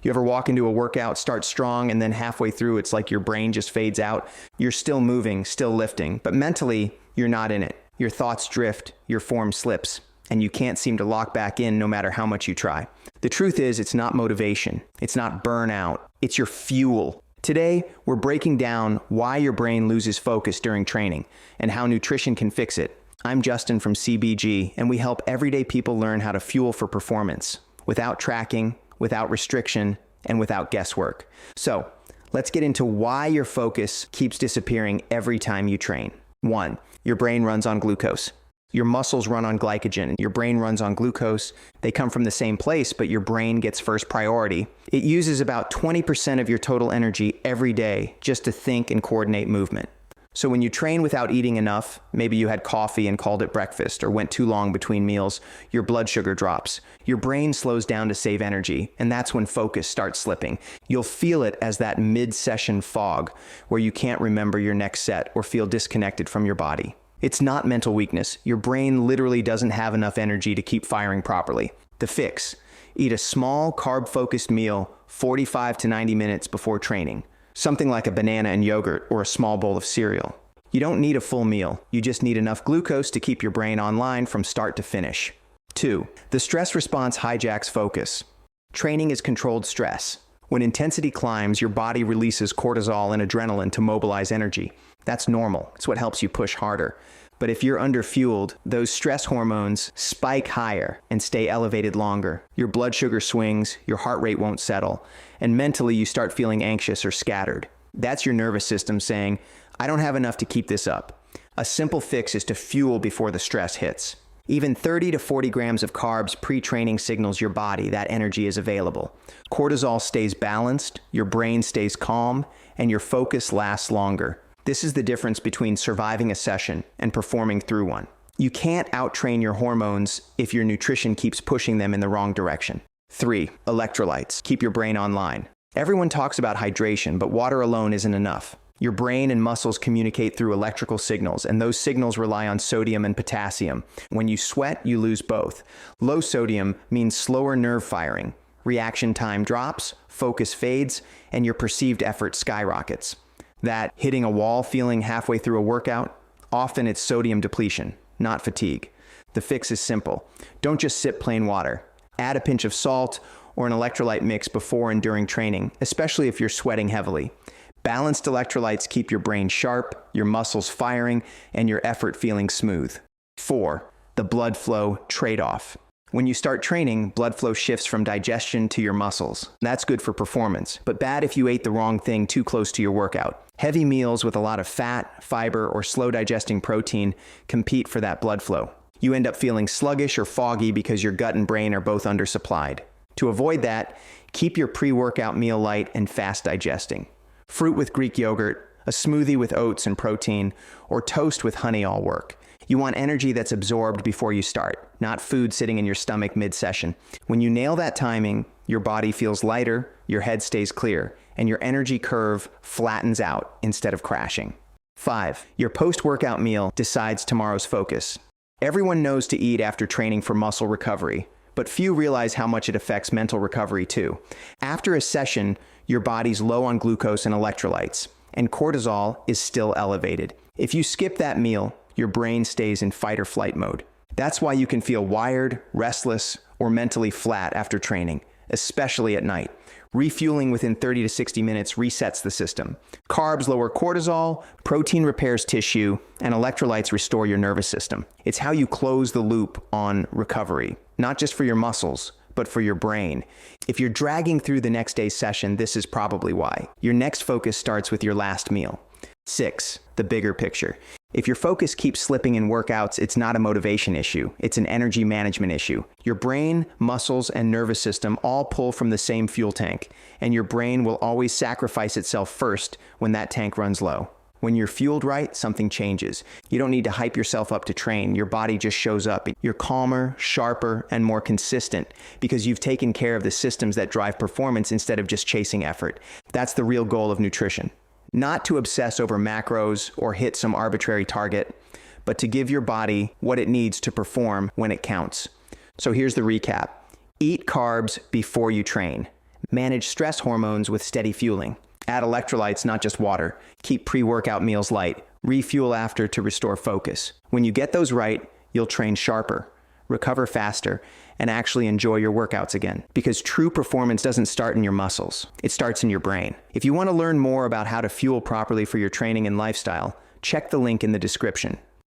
You ever walk into a workout, start strong, and then halfway through, it's like your brain just fades out? You're still moving, still lifting, but mentally, you're not in it. Your thoughts drift, your form slips, and you can't seem to lock back in no matter how much you try. The truth is, it's not motivation. It's not burnout. It's your fuel. Today, we're breaking down why your brain loses focus during training and how nutrition can fix it. I'm Justin from CBG, and we help everyday people learn how to fuel for performance without tracking, without restriction, and without guesswork. So, let's get into why your focus keeps disappearing every time you train. 1. Your brain runs on glucose. Your muscles run on glycogen. Your brain runs on glucose. They come from the same place, but your brain gets first priority. It uses about 20% of your total energy every day just to think and coordinate movement. So when you train without eating enough, maybe you had coffee and called it breakfast or went too long between meals, your blood sugar drops. Your brain slows down to save energy, and that's when focus starts slipping. You'll feel it as that mid-session fog where you can't remember your next set or feel disconnected from your body. It's not mental weakness. Your brain literally doesn't have enough energy to keep firing properly. The fix: eat a small carb-focused meal 45 to 90 minutes before training. Something like a banana and yogurt or a small bowl of cereal. You don't need a full meal. You just need enough glucose to keep your brain online from start to finish. 2. The stress response hijacks focus. Training is controlled stress. When intensity climbs, your body releases cortisol and adrenaline to mobilize energy. That's normal. It's what helps you push harder. But if you're underfueled, those stress hormones spike higher and stay elevated longer. Your blood sugar swings, your heart rate won't settle, and mentally you start feeling anxious or scattered. That's your nervous system saying, I don't have enough to keep this up. A simple fix is to fuel before the stress hits. Even 30 to 40 grams of carbs pre-training signals your body that energy is available. Cortisol stays balanced, your brain stays calm, and your focus lasts longer. This is the difference between surviving a session and performing through one. You can't out-train your hormones if your nutrition keeps pushing them in the wrong direction. 3. Electrolytes. Keep your brain online. Everyone talks about hydration, but water alone isn't enough. Your brain and muscles communicate through electrical signals, and those signals rely on sodium and potassium. When you sweat, you lose both. Low sodium means slower nerve firing. Reaction time drops, focus fades, and your perceived effort skyrockets. That hitting a wall feeling halfway through a workout, often it's sodium depletion, not fatigue. The fix is simple. Don't just sip plain water. Add a pinch of salt or an electrolyte mix before and during training, especially if you're sweating heavily. Balanced electrolytes keep your brain sharp, your muscles firing, and your effort feeling smooth. 4. The blood flow trade-off. When you start training, blood flow shifts from digestion to your muscles. That's good for performance, but bad if you ate the wrong thing too close to your workout. Heavy meals with a lot of fat, fiber, or slow-digesting protein compete for that blood flow. You end up feeling sluggish or foggy because your gut and brain are both undersupplied. To avoid that, keep your pre-workout meal light and fast digesting. Fruit with Greek yogurt, a smoothie with oats and protein, or toast with honey all work. You want energy that's absorbed before you start, not food sitting in your stomach mid-session. When you nail that timing, your body feels lighter, your head stays clear, and your energy curve flattens out instead of crashing. 5. Your post-workout meal decides tomorrow's focus. Everyone knows to eat after training for muscle recovery, but few realize how much it affects mental recovery too. After a session, your body's low on glucose and electrolytes, and cortisol is still elevated. If you skip that meal, your brain stays in fight or flight mode. That's why you can feel wired, restless, or mentally flat after training, especially at night. Refueling within 30 to 60 minutes resets the system. Carbs lower cortisol, protein repairs tissue, and electrolytes restore your nervous system. It's how you close the loop on recovery, not just for your muscles, but for your brain. If you're dragging through the next day's session, this is probably why. Your next focus starts with your last meal. 6. The bigger picture. If your focus keeps slipping in workouts, it's not a motivation issue. It's an energy management issue. Your brain, muscles, and nervous system all pull from the same fuel tank, and your brain will always sacrifice itself first when that tank runs low. When you're fueled right, something changes. You don't need to hype yourself up to train. Your body just shows up. You're calmer, sharper, and more consistent because you've taken care of the systems that drive performance instead of just chasing effort. That's the real goal of nutrition. Not to obsess over macros or hit some arbitrary target, but to give your body what it needs to perform when it counts. So here's the recap. Eat carbs before you train. Manage stress hormones with steady fueling. Add electrolytes, not just water. Keep pre-workout meals light. Refuel after to restore focus. When you get those right, you'll train sharper, recover faster, and actually enjoy your workouts again. Because true performance doesn't start in your muscles. It starts in your brain. If you want to learn more about how to fuel properly for your training and lifestyle, check the link in the description.